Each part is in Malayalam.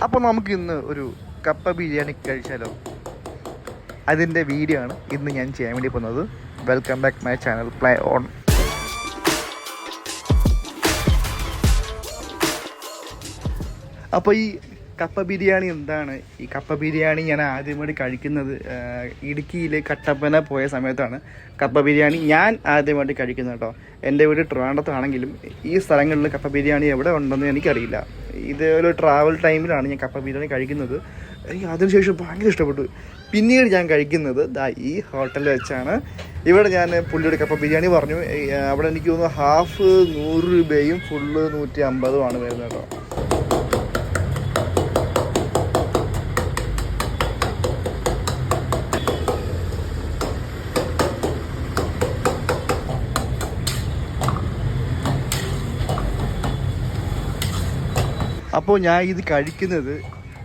അപ്പോൾ നമുക്ക് ഇന്ന് ഒരു കപ്പ ബിരിയാണി കഴിച്ചാലോ? അതിൻ്റെ വീഡിയോ ആണ് ഇന്ന് ഞാൻ ചെയ്യാൻ വേണ്ടി പോകുന്നത്. Welcome back my channel play on. അപ്പോൾ ഈ കപ്പ ബിരിയാണി എന്താണ്? ഈ കപ്പ ബിരിയാണി ഞാൻ ആദ്യമായിട്ട് കഴിക്കുന്നത് ഇടുക്കിയിലെ കട്ടപ്പന പോയ സമയത്താണ് കപ്പ ബിരിയാണി ഞാൻ ആദ്യമായിട്ട് കഴിക്കുന്നത് കേട്ടോ. എൻ്റെ വീട് ട്രിവാൻഡ്രത്താണെങ്കിലും ഈ സ്ഥലങ്ങളിൽ കപ്പ ബിരിയാണി എവിടെ ഉണ്ടെന്ന് എനിക്കറിയില്ല. ഇത് ഒരു ട്രാവൽ ടൈമിലാണ് ഞാൻ കപ്പ ബിരിയാണി കഴിക്കുന്നത്. എനിക്ക് അതിനുശേഷം ഭയങ്കര ഇഷ്ടപ്പെട്ടു. പിന്നീട് ഞാൻ കഴിക്കുന്നത് ഈ ഹോട്ടലിൽ വെച്ചാണ്. ഇവിടെ ഞാൻ പുള്ളിയുടെ കപ്പ ബിരിയാണി പറഞ്ഞു. അവിടെ എനിക്ക് തോന്നുന്നു ഹാഫ് 100 രൂപയും ഫുള്ള് 150 വരുന്നത് കേട്ടോ. അപ്പോൾ ഞാൻ ഇത് കഴിക്കുന്നത്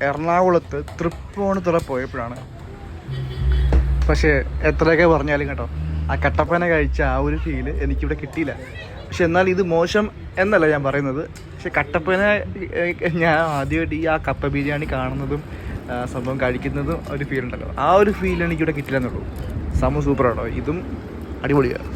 എറണാകുളത്ത് തൃപ്പൂണിത്തുറ പോയപ്പോഴാണ്. പക്ഷേ എത്രയൊക്കെ പറഞ്ഞാലും കേട്ടോ, ആ കട്ടപ്പന കഴിച്ച ആ ഒരു ഫീല് എനിക്കിവിടെ കിട്ടിയില്ല. പക്ഷെ എന്നാൽ ഇത് മോശം എന്നല്ല ഞാൻ പറയുന്നത്. പക്ഷെ കട്ടപ്പന ഞാൻ ആദ്യമായിട്ട് ആ കപ്പ ബിരിയാണി കാണുന്നതും സംഭവം കഴിക്കുന്നതും ഒരു ഫീൽ ഉണ്ടല്ലോ, ആ ഒരു ഫീൽ എനിക്കിവിടെ കിട്ടില്ല എന്നുള്ളൂ. സംഭവം സൂപ്പറാണോ, ഇതും അടിപൊളിയാണ്.